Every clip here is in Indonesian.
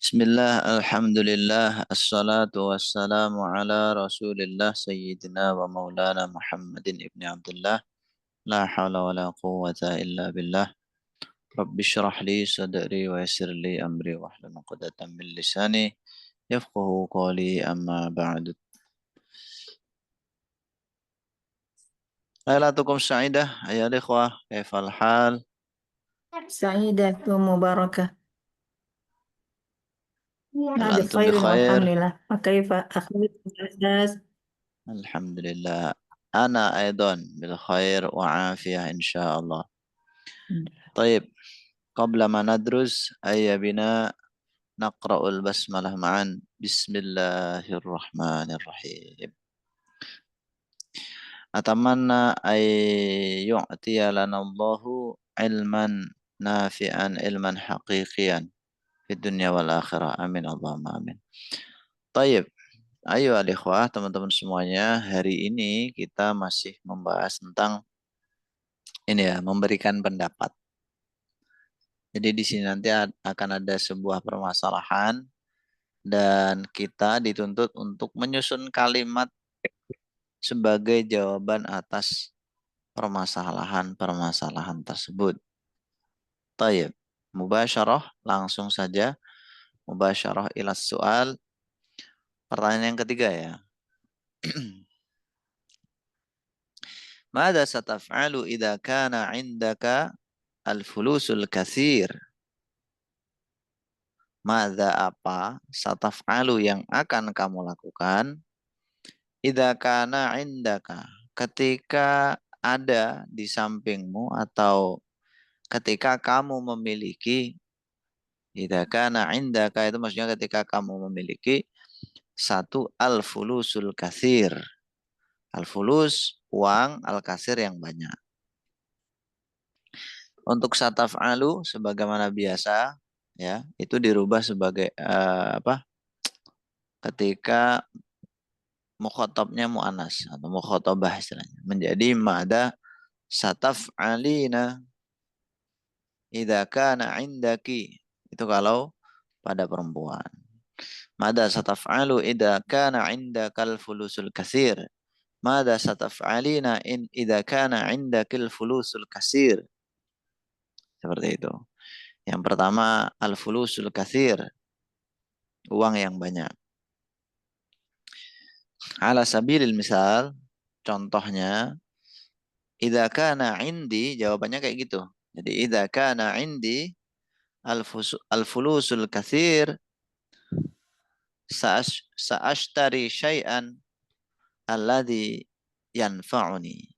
Bismillah, alhamdulillah, assalatu wassalamu ala rasulillah sayyidina wa maulana Muhammadin ibni Abdullah. La hawla wa la quwwata illa billah. Rabbi syrah li sadri wa yassir li amri wa hlul 'uqdatam min lisani yafqahu qawli amma ba'du. Lailatukum sa'idah, ayat ikhwah, kaifal hal? سعيدة ومباركة. Hal أنا antum bi بخير khair? والحمد لله. وكيف أخبارك يا أستاذ؟ Alhamdulillah. Ana aidan bil khair wa afiyah insyaallah. طيب قبل ما ندرس هيا بنا نقرأ البسملة معا بسم الله الرحمن الرحيم أتمنى أن يعطي لنا الله علما نافعا علما حقيقيا في الدنيا والآخرة amin Allahumma amin. طيب ayo alikhwah teman-teman semuanya, hari ini kita masih membahas tentang ini ya, memberikan pendapat. Jadi di sini nanti akan ada sebuah permasalahan dan kita dituntut untuk menyusun kalimat sebagai jawaban atas permasalahan-permasalahan tersebut. Tayyib. Mubasyarah, langsung saja. Mubasyarah ila soal. Pertanyaan yang ketiga ya. Mada sataf'alu idha kana indaka al-fulusul kathir? Mada apa sataf'alu yang akan kamu lakukan idza kana indaka, ketika ada di sampingmu atau ketika kamu memiliki, idza kana indaka itu maksudnya ketika kamu memiliki satu al-fulusul katsir. Al-fulus uang, al-katsir yang banyak. Untuk sataf'alu sebagaimana biasa ya, itu dirubah sebagai apa? Ketika mukhatabnya mu'annas atau mukhatabah istilahnya menjadi mada sataf'alina idza kana indaki, itu kalau pada perempuan. Mada sataf'alu idza kana indakal fulusul katsir, mada sataf'alina in idza kana indakil fulusul katsir, seperti itu. Yang pertama al fulusul katsir, uang yang banyak. Ala sabilil misal, contohnya idza kana indi, jawabannya kayak gitu. Jadi idza kana indi al fulusul katsir sa'ashtari syai'an alladhi yanfa'uni.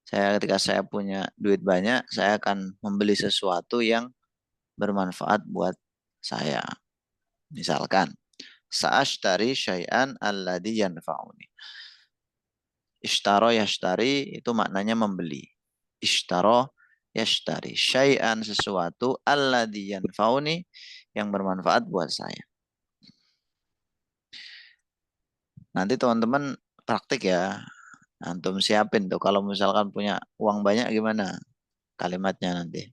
Ketika saya punya duit banyak, saya akan membeli sesuatu yang bermanfaat buat saya. Misalkan, sa'ashtari syai'an alladhi yanfa'uni. Ishtaro yashtari itu maknanya membeli. Ishtaro yashtari. Syai'an sesuatu alladhi yanfa'uni yang bermanfaat buat saya. Nanti teman-teman praktik ya. Antum siapin tuh kalau misalkan punya uang banyak gimana kalimatnya nanti.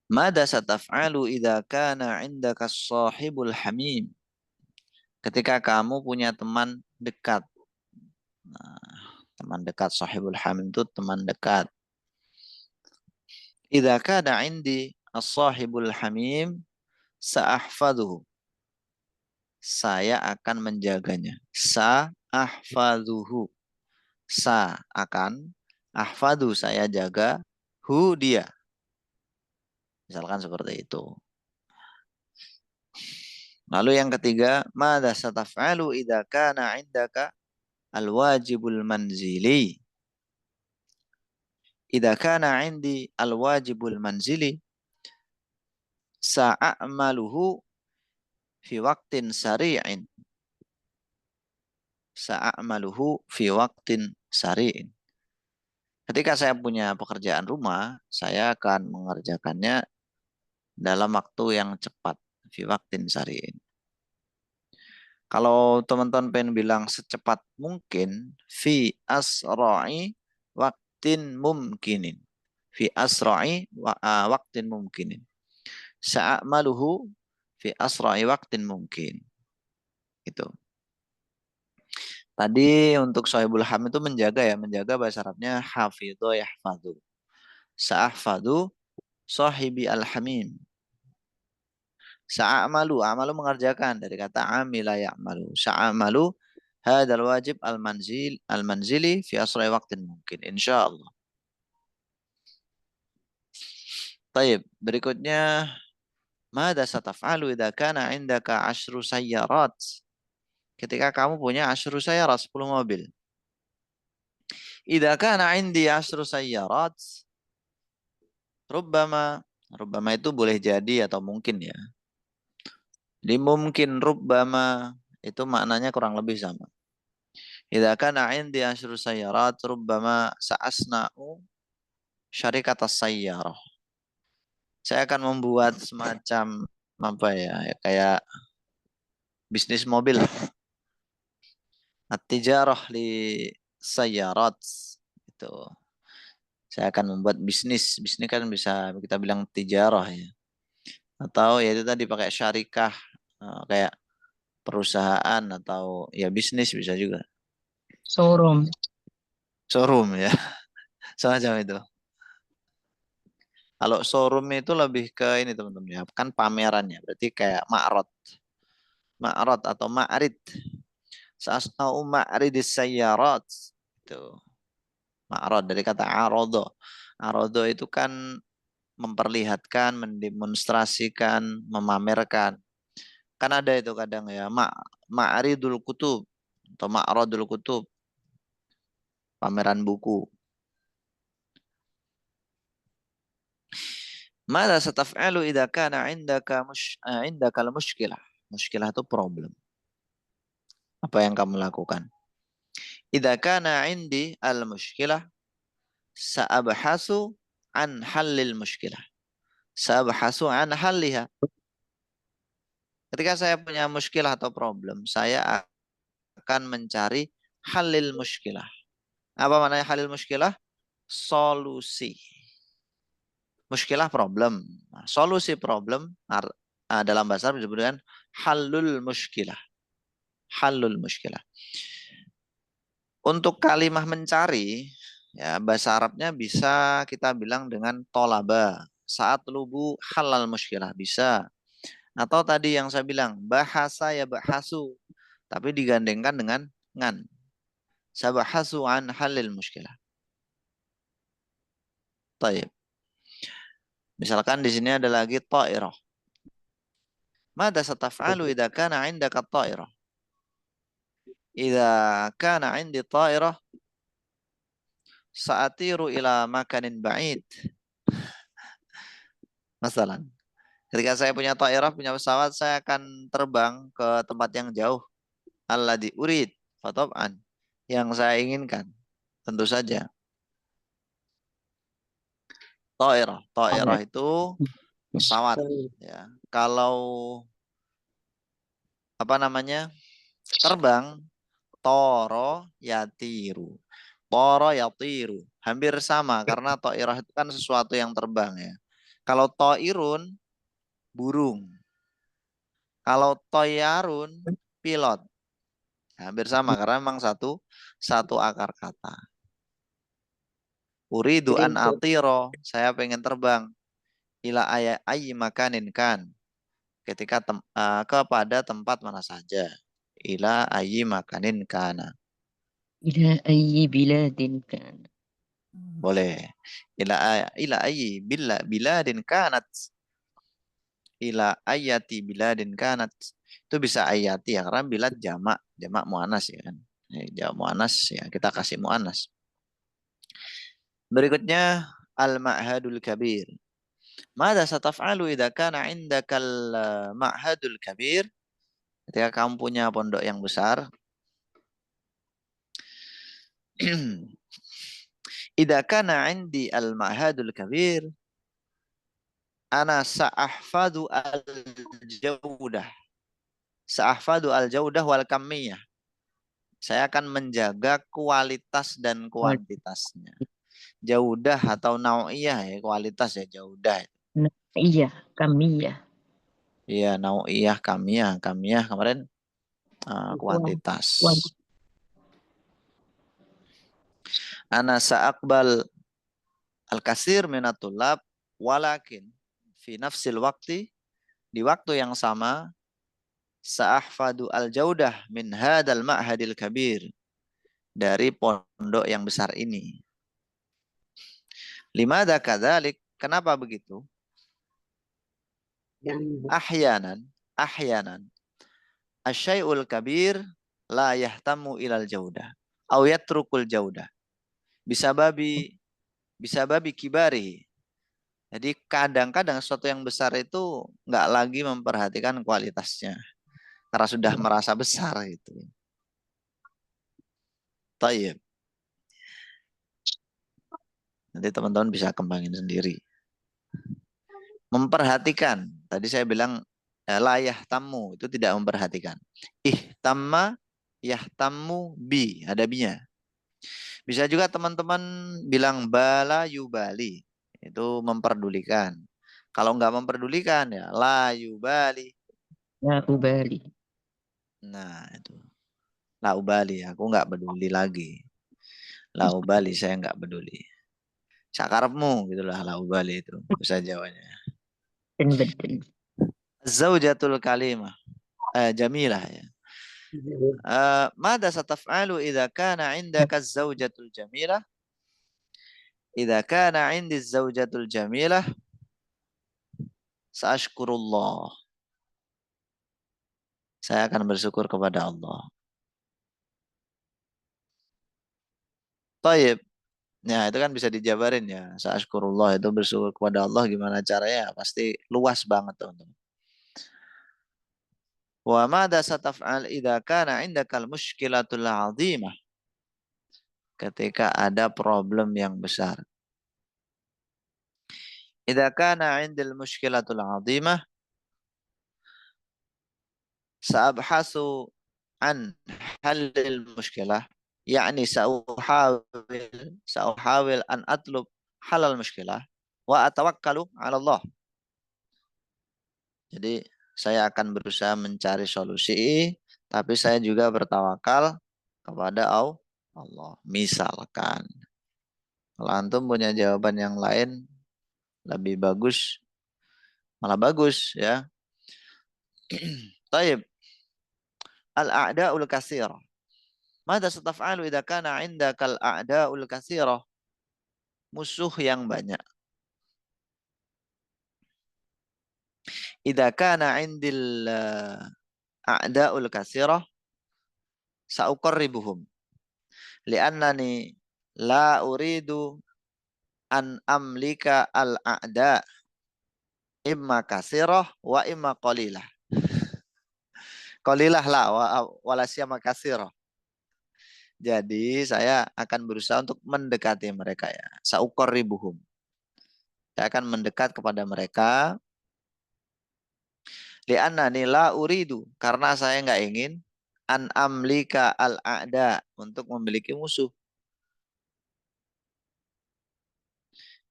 Mada sataf'alu idza kana 'indaka shahibul hamim. Ketika kamu punya teman dekat. Nah, teman dekat sahibul hamim itu teman dekat. Idza kana 'indi as-sahibul hamim sa'ahfaduhu. Saya akan menjaganya. Sa'ahfaduhu. Sa akan, ahfadu saya jaga, hu dia. Misalkan seperti itu. Lalu yang ketiga, madza sataf'alu idza kana 'indaka al-wajibul manzili? Idza kana 'indi al-wajibul manzili sa'amaluhu fi waqtin sari'in. Sa'amaluhu fi waqtin sari'in. Ketika saya punya pekerjaan rumah, saya akan mengerjakannya dalam waktu yang cepat. Fi waqtin sari'in. Kalau teman-teman pengen bilang secepat mungkin, fi asra'i waktin mumkinin. Fi asra'i waktin mumkinin. Sa'amaluhu fi asra'i waqtin mungkin. Itu. Tadi untuk Sohibul Ham itu menjaga ya, menjaga bahasa Arabnya hafidho yahfadhu. Sa'ahfadhu sahibi al-hamim. Sa'amalu, amalu mengerjakan dari kata amila ya'malu. Sa'amalu hadal wajib al-manzili fi asra'i waqtin mungkin insyaallah. Taib, berikutnya mada sataf'alu idza kana 'indaka 'ashru sayyarat. Ketika kamu punya 'ashru sayyarat 10 mobil. Idza kana 'indi 'ashru sayyarat, rubbama itu boleh jadi atau mungkin ya. Jadi mungkin rubbama itu maknanya kurang lebih sama. Idza kana 'indi 'ashru sayyarat rubbama sa'asna'u syarikat as-sayyarah. Saya akan membuat semacam apa ya, kayak bisnis mobil. At-tijarah li sayyarat itu. Saya akan membuat bisnis. Bisnis kan bisa kita bilang tijarah ya. Atau ya itu tadi pakai syarikah kayak perusahaan atau ya bisnis bisa juga. Showroom. Showroom ya. Semacam itu. Kalau showroom itu lebih ke ini teman-teman ya. Kan pamerannya. Berarti kayak ma'rad. Ma'rad atau ma'rid. Sa'asna'u ma'ridis sayyarat. Itu. Ma'rad dari kata arodo. Arodo itu kan memperlihatkan, mendemonstrasikan, memamerkan. Kan ada itu kadang ya, ma'ridul kutub atau ma'radul kutub, pameran buku. Mada sataf'alu idza kana 'indaka al-mushkilah. Mushkilah itu problem. Apa yang kamu lakukan? Idza kana 'indi al-mushkilah sa'abhasu an halil mushkilah. Sa'abhasu an halliha. Ketika saya punya muskilah atau problem, saya akan mencari halil muskilah. Apa maknanya halil muskilah? Solusi. Muskilah problem. Nah, solusi problem dalam bahasa Arab disebut dengan halul muskilah. Halul muskilah. Untuk kalimah mencari, ya bahasa Arabnya bisa kita bilang dengan tolaba. Saat lubu halal muskilah bisa. Atau tadi yang saya bilang bahasa ya bahasu, tapi digandengkan dengan ngan. Sabahasu an halil muskilah. Taib. Misalkan di sini ada lagi ta'irah. Mada sataf'alu idza kana 'indaka ta'irah? Idza kana 'indi ta'irah sa'atiru ila makanin ba'id. Masalan, ketika saya punya ta'irah, punya pesawat, saya akan terbang ke tempat yang jauh. Alladzi urid, fatab'an. Yang saya inginkan, tentu saja. Ta'irah. Ta'irah itu pesawat. Ya. Kalau apa namanya terbang, toro yatiru. Toro yatiru. Hampir sama karena ta'irah itu kan sesuatu yang terbang ya. Kalau ta'irun, burung. Kalau toyarun, pilot. Hampir sama karena memang satu akar kata. Uridu an atiro. Saya pengen terbang. Ila ayi makanin kan. Ketika kepada tempat mana saja. Ila ayi makanin kana. إلى أي بلاد كان. Boleh. Ila ayi biladin kanat. Ila ayati biladin kanat. Itu bisa ayati ya karena bilad jamak muannas ya kan. Jamak muannas ya kita kasih muannas. Berikutnya al-ma'hadul kabir. Mada sataf'alu idza kana 'indakal ma'hadul kabir? Ketika kamu punya pondok yang besar. Idza kana 'indi al-ma'hadul kabir, ana sa'ahfadu al-jaudah. Sa'ahfadu al-jaudah wal kamiyah. Saya akan menjaga kualitas dan kuantitasnya. Jaudah atau nau'iyah ya, kualitas ya jaudah. Iya, kamiyah. Iya, nau'iyah, kamiyah. Kamiyah kemarin Wah, kuantitas. wah, Ana sa'aqbal al-kasir minatulab walakin fi nafsil waktu di waktu yang sama sa'ahfadu al-jaudah min hadal ma'hadil kabir dari pondok yang besar ini. Limada kadzalik? Kenapa begitu? Ahyanan, ahyanan asyai'ul kabir la yahtamu ilal jaudah au yatrukul jaudah bisa babi kibari. Jadi kadang-kadang sesuatu yang besar itu nggak lagi memperhatikan kualitasnya karena sudah merasa besar itu. Tayyib. Nanti teman-teman bisa kembangin sendiri. Memperhatikan. Tadi saya bilang layah tamu itu tidak memperhatikan. Ihtamma yahtammu bi, ada binya. Bisa juga teman-teman bilang bala yubali. Itu memperdulikan. Kalau nggak memperdulikan ya la yubali. ya ubali. Nah itu. La ubali. Aku nggak peduli lagi. La ubali saya nggak peduli. Sakarepmu gitulah la ubali itu. Bisa jawabnya. Dan betul. Zaujatul kalimah. Jamilah ya. Mada sataf'alu idza kana 'indaka zaujatul jamilah? Idza kana 'indi zaujatul jamilah sa'ashkurullah. Saya akan bersyukur kepada Allah. Taib. Ya, itu kan bisa dijabarin ya. Sa'ashkurullah itu bersyukur kepada Allah gimana caranya? Pasti luas banget, teman-teman. Wa madza sataf'al idza kana 'indakal mushkilatul 'azimah? Ketika ada problem yang besar. Idza kana 'indal mushkilatul 'azimah sa'abhasu an halil mushkilah. Yani sa'uhawil an atlub halal mushkilah wa atawakkalu 'ala Allah. Jadi saya akan berusaha mencari solusi, tapi saya juga bertawakal kepada Allah. Misalkan, kalau antum punya jawaban yang lain lebih bagus, malah bagus ya. Taib. Al-a'da'ul katsirah. Mada sataf'alu idza kana 'indakal a'da'ul katsirah? Musuh yang banyak. Idza kana 'indil a'da'ul katsirah sa'uqarribuhum li'annani la uridu an amlika al-a'da imma kasirah wa imma qalilah. Qalilah lah walasiyama kasirah. Jadi saya akan berusaha untuk mendekati mereka ya. Sauqarribuhum. Saya akan mendekat kepada mereka. Li'annani la uridu. Karena saya nggak ingin an amlika al-a'da untuk memiliki musuh.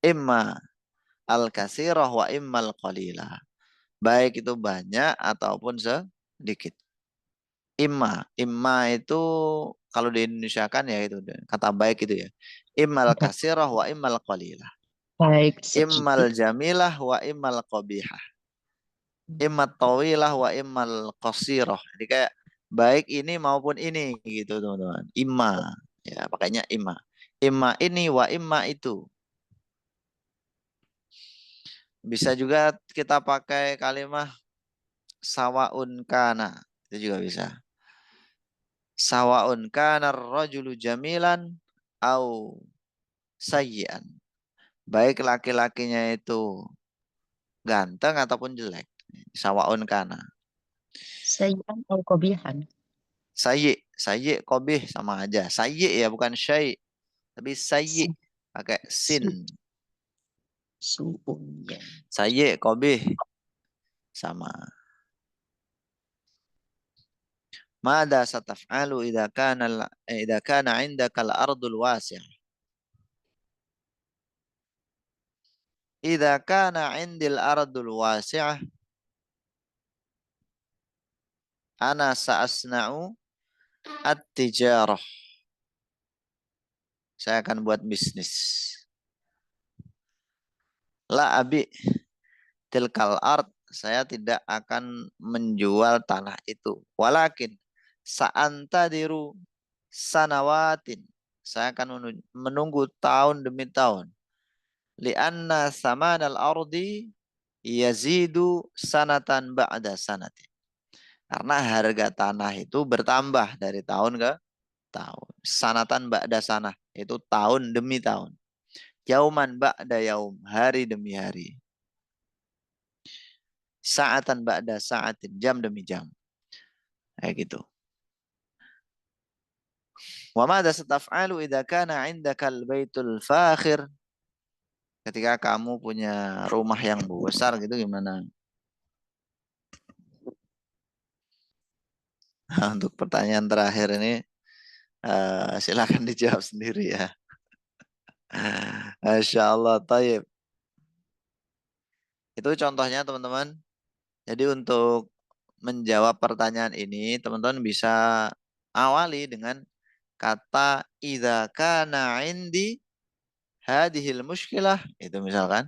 Imma al-kasirah wa imma al-qalilah. Baik itu banyak ataupun sedikit. Imma itu kalau di Indonesia kan ya itu kata baik itu ya. Immal kasirah wa immal qalilah. Baik Immal sedikit. jamilah wa immal qabihah. Immal tawilah wa immal qasirah. Jadi kayak baik ini maupun ini gitu teman-teman. Imma ya pakainya imma. Imma ini wa imma itu. Bisa juga kita pakai kalimat sawaun kana. Itu juga bisa. Sawaun kana rajulu jamilan au sayyian. Baik laki-lakinya itu ganteng ataupun jelek. Sawaun kana. Sayyan atau kobihan. Sayyi kobih sama aja. Sayyi ya bukan syai, tapi sayyi pakai sin. Su, suun ya. Sayyi kobih sama. Mada sataf'alu idza kana 'indaka al-ardul wasi'. idza kana 'indil ardul wasi'ah ana sa'asna'u at-tijarah. Saya akan buat bisnis. La abi tilkal ard, saya tidak akan menjual tanah itu. Walakin sa'antadiru sanawatin, saya akan menunggu tahun demi tahun. Lianna samanal ardi yazidu sanatan ba'da sanatin. Karena harga tanah itu bertambah dari tahun ke tahun. Sanatan ba'da sanah, itu tahun demi tahun. Yauman ba'da yaum, hari demi hari. Sa'atan ba'da sa'atin, jam demi jam. Kayak gitu. Wa madza sataf'alu idza kana 'indakal baitul fakhir? Ketika kamu punya rumah yang besar gitu gimana? Untuk pertanyaan terakhir ini silakan dijawab sendiri ya. Masya Allah, taib. Itu contohnya teman-teman. Jadi untuk menjawab pertanyaan ini, teman-teman bisa awali dengan kata idza kana indi hadhil muskilah, itu misalkan.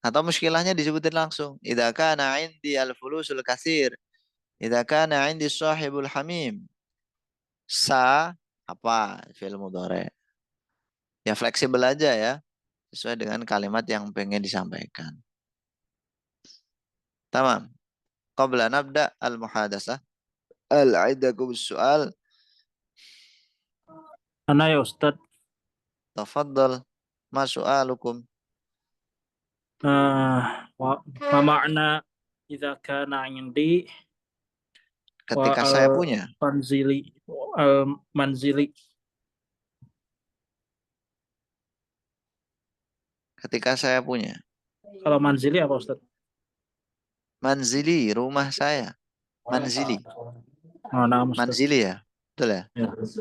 Atau muskilahnya disebutin langsung. Idza kana indi al-fulusul katsir. Idza kana indi sahibul hamim. Sa apa? Fi'il mudhari. Ya fleksibel aja ya, sesuai dengan kalimat yang pengen disampaikan. Tamam. Qabla nabda al-muhadasah. Al-aidakum soal. Ana ya Ustadz, Tafaddal. Ma su'alukum. eh, ma makna idza kana indi wa Ketika al saya punya. manzili al manzili. Ketika saya punya. Kalau manzili apa Ustadz? Manzili, rumah saya. Manzili. Oh, nah, Ustadz. Manzili ya. Betul ya?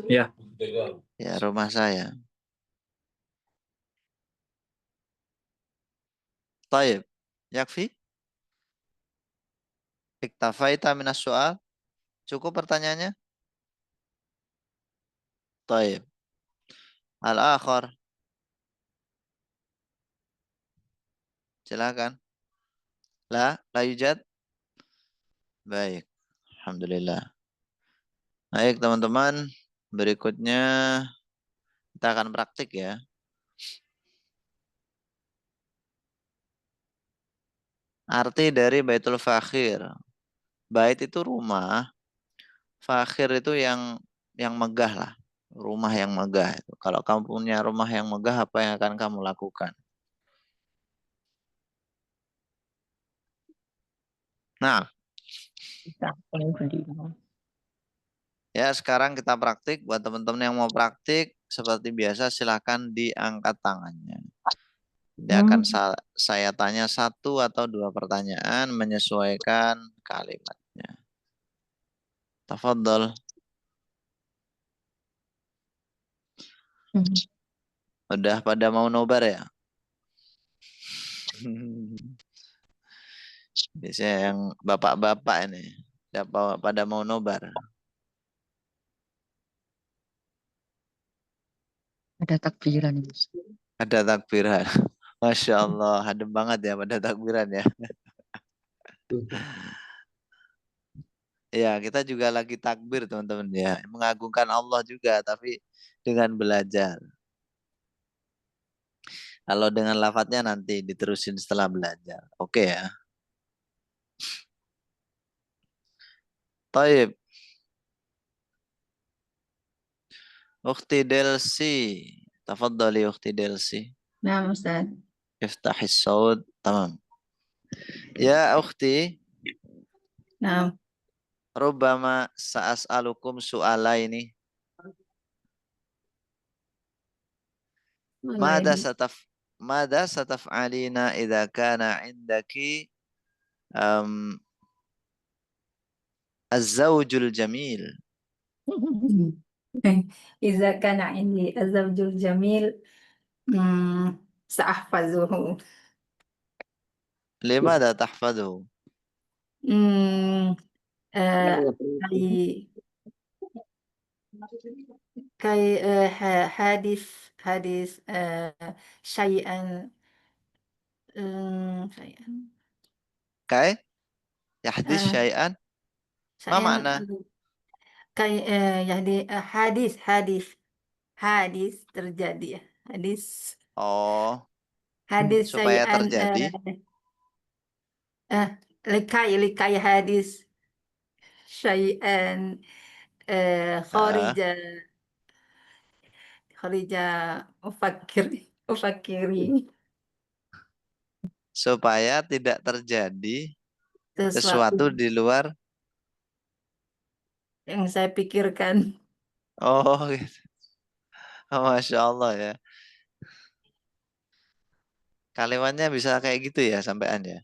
Ya. Ya, rumah saya. Taib. Yakfi? Iktafaita minas soal. Cukup pertanyaannya? Taib. Al-akhar. Silakan. La yujad. Baik. Alhamdulillah. Baik teman-teman. Berikutnya kita akan praktik ya. Arti dari Baitul Fakhir. Bait itu rumah. Fakhir itu yang megah lah. Rumah yang megah itu. Kalau kamu punya rumah yang megah, apa yang akan kamu lakukan? Nah, Bisa paling berdiri. ya sekarang kita praktik. Buat teman-teman yang mau praktik, seperti biasa silahkan diangkat tangannya. Nanti akan saya tanya satu atau dua pertanyaan menyesuaikan kalimatnya. Tafadhol. Udah pada mau nobar ya? Biasanya yang bapak-bapak ini. Udah pada mau nobar. Ada takbiran. Ada takbiran. Masya Allah, adem banget ya pada takbiran ya. Ya, kita juga lagi takbir teman-teman ya. Mengagungkan Allah juga, tapi dengan belajar. Kalau dengan lafadznya nanti diterusin setelah belajar. Oke ya. Taib. Ukhti Delsi. Tafadhali Ukhti Delsi. نعم أستاذ. افتحي الصوت. تمام. Ya Ukhti. نعم. Rubbama sa'as'alukum su'alaini. Mada والله sataf Mada sataf'alina idza kana indaki um, az-zawjul jamil. إذا كان عندي الزوج الجميل سأحفظه. Limada tahfadhu? Hmm, كي حادث شيئا شيئا Kai yahdis آه، syai'an? Ma شيئا makna? يعني حادث terjadi ya Oh, hadis supaya syai'an terjadi. likai hadis syai'an Ah, kharija kharija ufakiri supaya tidak terjadi sesuatu sesuatu di luar. yang saya pikirkan. Oh, gitu. Oh, Masya Allah ya. Kalimatnya bisa kayak gitu ya sampean ya.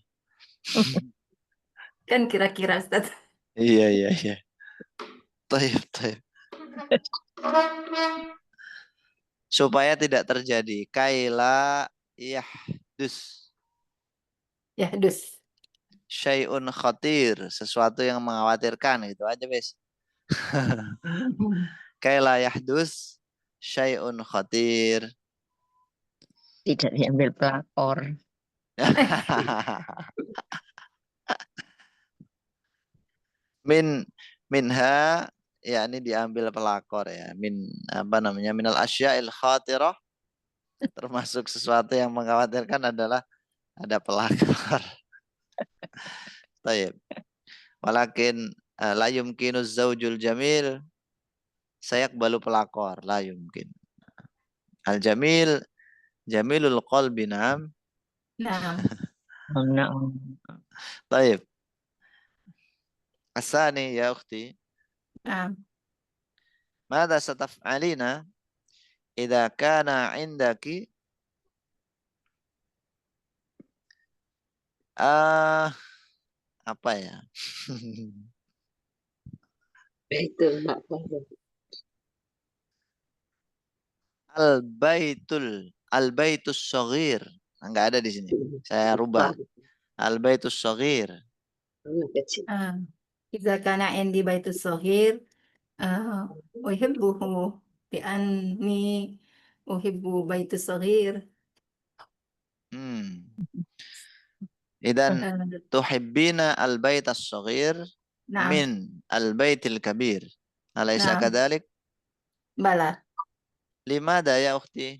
Kan kira-kira Ustaz. Iya, iya, iya. Taib, taib. Supaya tidak terjadi. Kaila yahdus Ya, dus. syai'un khatir. Sesuatu yang mengkhawatirkan. Gitu aja, Bes. Kaila yahdus syai'un khatir. Tidak diambil pelakor. Minha, ya ini diambil pelakor ya. Apa namanya? Minal asya'il khatirah. Termasuk sesuatu yang mengkhawatirkan adalah ada pelakor. Taib. Walakin la yumkinu zaujul jamil sayaqbalu pelakor. La yumkin. Al jamil jamilul qalbi na'am. Nah, Nah, Taib. Asani ya ukhti. nah, Mada sataf'alina idza kana 'indaki apa ya? Al-baitus shaghir. Enggak ada di sini. Saya rubah. Al-baitus shaghir. إذا كان عندي بيت صغير أحبه لأني أحب بيت صغير. Hmm. Idan tuhibbina al-baitas shaghir نعم min al-baitil kabir. Alaysa نعم kadhalik? بلى Limada ya ukhti?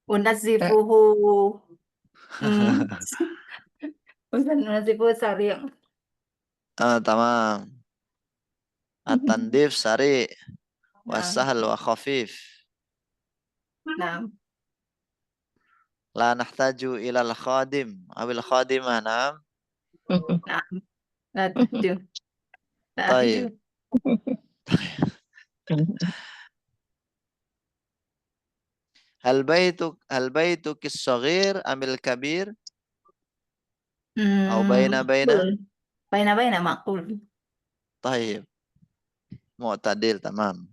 أنظفه أمم، أنظفه سريع. Tamam. At-tandif sari wa نعم sahal wa khafif. نعم La nahtaju ilal khadim awil khadimah. Naam. نعم لا تحجو لا Taib. أحجو. Hal baituk as-saghir amil kabir au baina. معقول بين معقول. Taib. Mu'tadil tamam.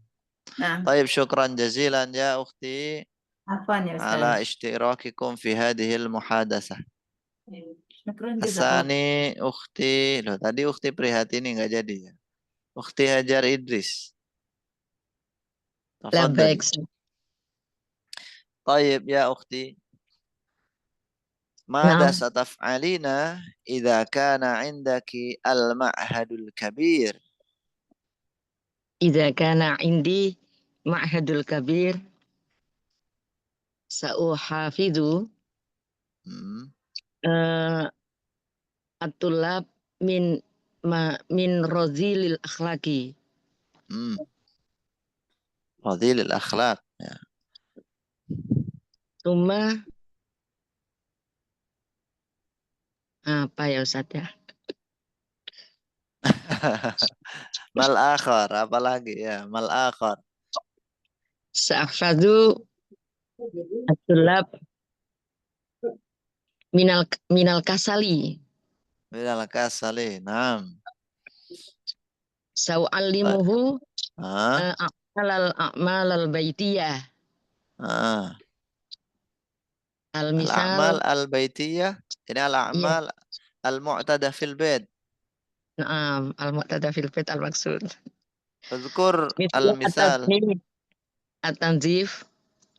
نعم Taib, syukran jazilan ya ukhti عفوا يا ala أستاذ. ishtirakikum fi hadhil muhadasah. شكرا جزاك الله. Asani ukhti, loh tadi ukhti Prihatini nggak jadi ya. Ukhti Hajar Idris. Labbaik. Tafadhali. Taib ya ukhti. Mada Nah, sataf'alina idza kana 'indaki al-ma'hadul kabir. idza kana indi ma'hadul kabir sa'uhafidhu Hmm. at-tullab min rozilil akhlaki. Hmm. Fadhilil akhlaq. Ya. Summa apa ya Ustaz ya? Mal akhar, apalagi ya, mal akhar. Sa'afadu at-tullab minal kasali. Minal kasali. Naam. Sa'u'allimuhu Ah. a'malal baitiyah. Ah. Al-misal, Al-a'mal al-baitiyah. Ini iya, al-a'mal al-mu'tadah fil bait. na'am, al-mu'tada fil bait al-maksud. Udhkur Misal al-misal. at-tanzif,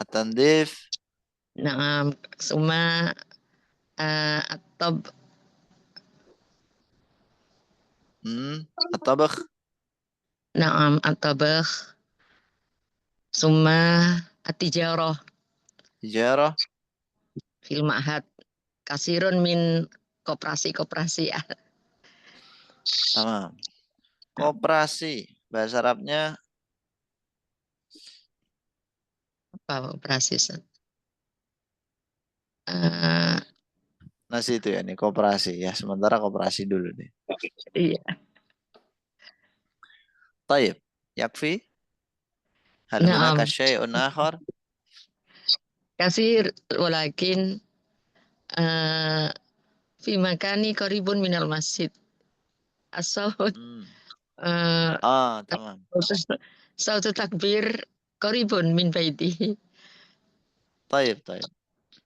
At-tandif. na'am, summa at-tab, At-tabakh. na'am, at-tabakh, summa at-tijarah Tijarah. fil ma'had. Kasirun min koperasi-koperasi. Tamam. Koperasi. Bahasa Arabnya Apa koperasi? Ustaz? Eh, nasi itu ya, nih koperasi ya. Sementara koperasi dulu nih. iya. Taib. Yakfi. Hal hunaka Naam. syai'un akhar? Kasir walakin fi makani qaribun minal masjid. As-saut Tamam. sautu takbir qaribun min baiti. طيب طيب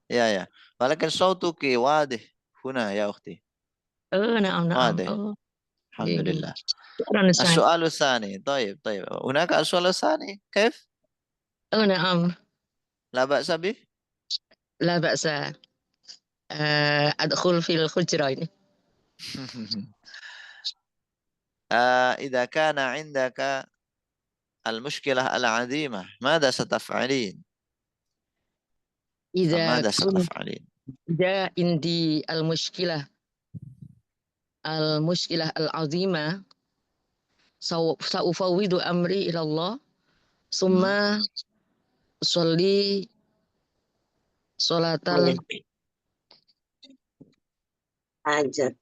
يا ولكن صوتك واضح هنا يا أختي Oh, naam, naam. واضح Oh, الحمد iya. لله. Syukran, Ustaz. السؤال الثاني. طيب هناك السؤال الثاني كيف؟ Oh, naam. لا بأس به. La ba'sa. Adkhul fil hujra ini. إذا كان عندك المشكلة العظيمة ماذا ستفعلين؟ Idza ماذا kun ستفعلين؟ indi al-mushkilah al-azimah sa'ufawidu amri ila Allah summa sholli sholatal hajat.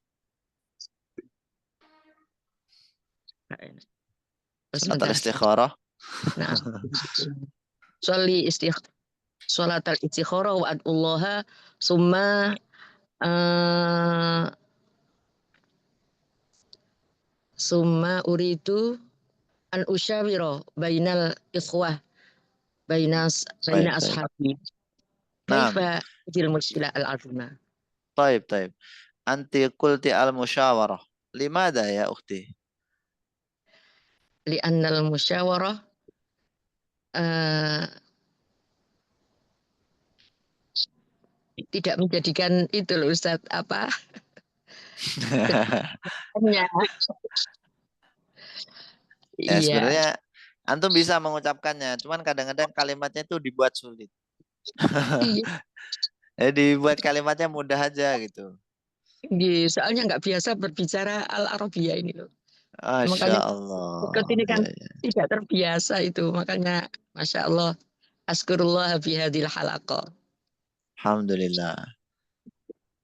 صلاة الاستخارة. Nah, sholli sholatal istikharah wa ad'ullaha summa summa uridu an usyawira bainal ikhwah baina طيب ashabi. نعم. Kaifa hadil mushkilah al-azimah. طيب أنت قلت المشاورة لماذا يا أختي؟ Li'anna al-musyawarah tidak menjadikan itu loh Ustaz apa hanya Ya iya sebenarnya antum bisa mengucapkannya, cuman kadang-kadang kalimatnya itu dibuat sulit. iya Dibuat kalimatnya mudah aja gitu. iya, soalnya nggak biasa berbicara al-Arabiyah ini loh. Masya Makanya ikut Allah. ini kan Ya. tidak terbiasa itu. Makanya Masya Allah. Askurullah bihadil halaqah. Alhamdulillah.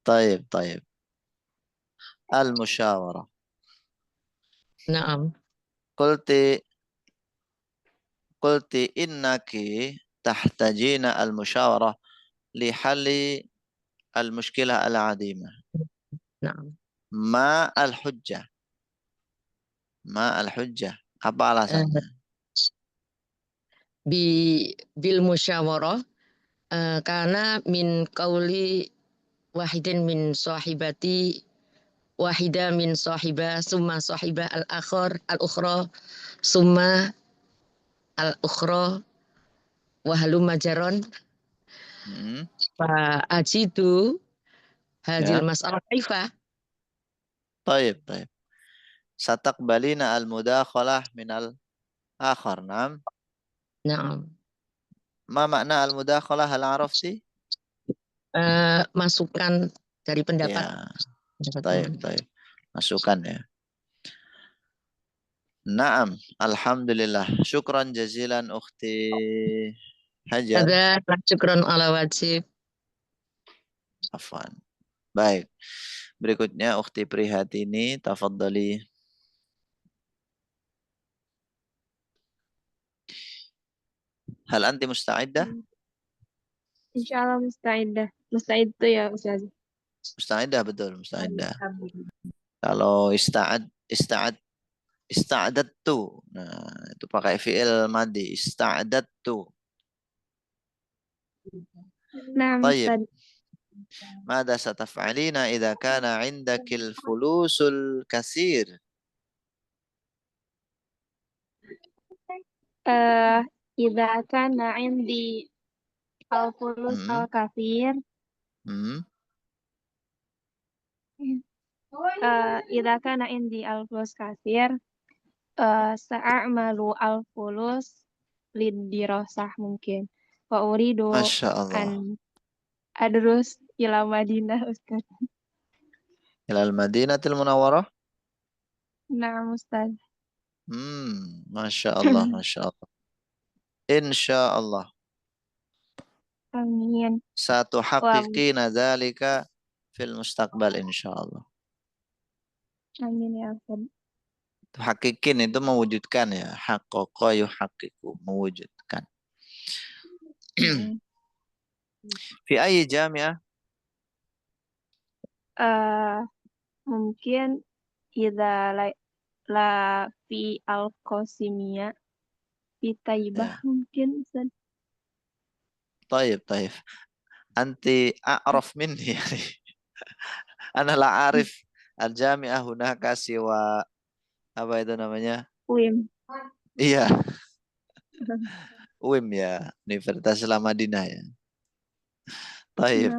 طيب المشاورة. Naam. قلت إنك تحتاجين المشاورة لحل المشكلة العظيمة. Naam. ما الحجة؟ ما الحجة؟ Apa Eh, alasannya? bil musyawarah karena min kauli wahidin min sahibati wahida min sahibah summa sahibah al-akhir al-ukhra summa al-ukhra wahalum majaron fa ajidu hadil Ya. mas'alah kaifa. طيب ستقبلين المداخلة من الآخر. نعم. Naam. ما معنى المداخلة؟ هل عرفتي؟ Masukan dari pendapat Ya. teman. طيب masukan ya. Naam, alhamdulillah. Syukran jazilan ukhti Hajar. Ada syukron ala wajib. Afwan. Baik. Berikutnya ukhti Prihatini, tafadhali. Hal anti musta'iddah? Insyaallah mustaidah. Mustaid itu ya Ustaz. Musta'iddah, betul, musta'iddah. Kalau ista'adattu. Nah, itu pakai fi'il madi, ista'adattu. Nah, Tayyib. Ustaz. ماذا ستفعلين إذا كان عندك الفلوس الكثير؟ إذا كان عندي الفلوس Hmm. الكثير Hmm. إذا كان عندي الفلوس كثير سأعمل الفلوس للدراسة ممكن وأريد Masya Allah. أن أدرس إلى مدينة أستاذ. إلى المدينة المنورة. نعم أستاذ. Masya Allah, Masya Allah. Insya Allah. آمين. ستحققين ذلك في المستقبل insya Allah. Amin ya Ustaz. Hakikin itu mewujudkan ya. Haqqaqa yuhaqqiqu, mewujudkan. Fi ayyi jami'ah? Mungkin idza la fi al-Qasimiyah fi Taibah mungkin Ustaz. طيب. أنت أعرف مني يعني. أنا لا أعرف الجامعة هناك سوى apa itu namanya? UIM. Iya. UIM ya, Universitas Islam Madinah ya. طيب.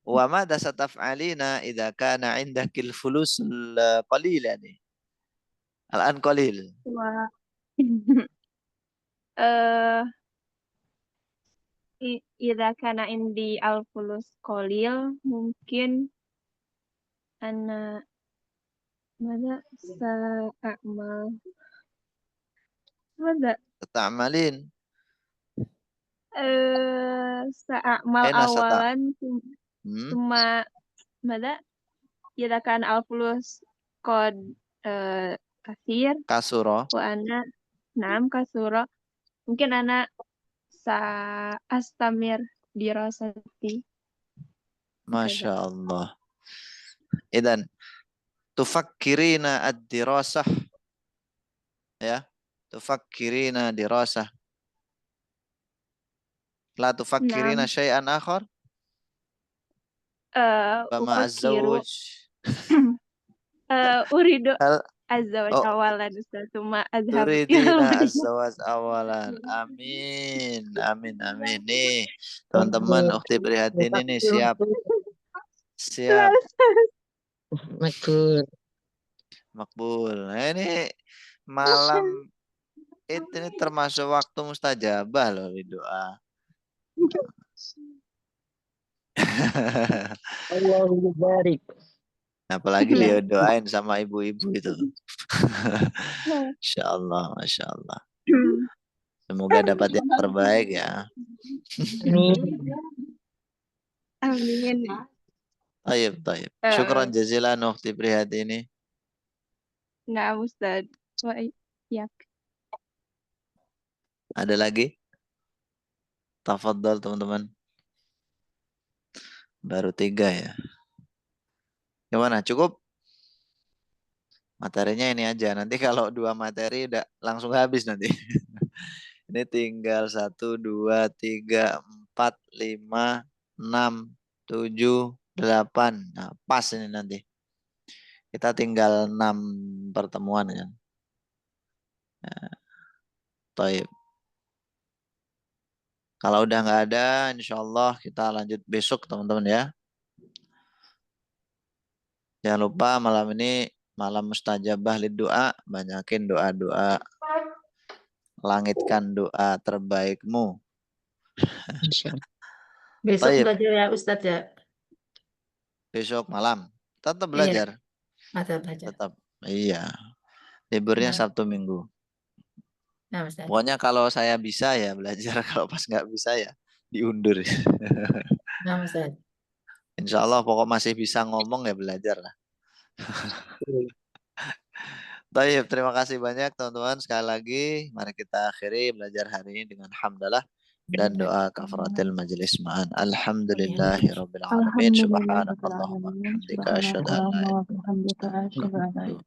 وماذا ستفعلين إذا كان عندك الفلوس القليل يعني؟ الآن قليل. إذا كان عندي الفلوس قليل ممكن أنا ماذا سأعمل؟ ماذا؟ تعملين؟ سأعمل أولا ثم ماذا؟ إذا كان الفلوس قد كثير كثرة وأنا نعم كثرة ممكن أنا سأستمر دراستي. ما شاء الله. إذن تفكرين الدراسة ya, تفكرين دراسة لا تفكرين شيئا آخر كما الزوج أريد الزواج أولا Ustaz ثم أذهب تريدين الزواج أولا. Amin, amin, amin. Nih teman-teman Ukhti Prihatin ini siap. Makbul. Nah, ini malam ini termasuk waktu mustajabah loh di doa. Allahumma barik. Apalagi dia doain sama ibu-ibu itu. Masya Allah, Masya Allah. Semoga dapat yang terbaik ya. Amin. Tayyib. Syukran jazilan Ukhti Prihatini. Nah, Ustaz. Ya. Ada lagi? Tafadhal teman-teman. Baru 3 ya. Gimana? Cukup? Materinya ini aja. Nanti kalau 2 materi udah langsung habis nanti. Ini tinggal 1, 2, 3, 4, 5, 6, 7, 8. Nah, pas ini nanti. Kita tinggal 6 pertemuan ya. Nah, Taib. Kalau udah nggak ada, insya Allah kita lanjut besok teman-teman ya. Jangan lupa malam ini malam mustajabah lid doa, banyakin doa-doa, langitkan doa terbaikmu. Besok Taib. belajar ya Ustadz ya. Besok malam tetap belajar. Tetap. Iya. Liburnya Sabtu Minggu. Nah, Ustadz. Pokoknya kalau saya bisa ya belajar, kalau pas nggak bisa ya diundur. Nah, Ustadz. Insya Allah pokok masih bisa ngomong ya belajar lah. Baik, terima kasih banyak teman-teman. Sekali lagi mari kita akhiri belajar hari ini dengan hamdalah dan doa kafaratil majlis ma'an. Alhamdulillahirabbil alamin. Subhanakallahumma wa bihamdika asyhadu an la ilaha illa anta astaghfiruka wa atubu ilaik.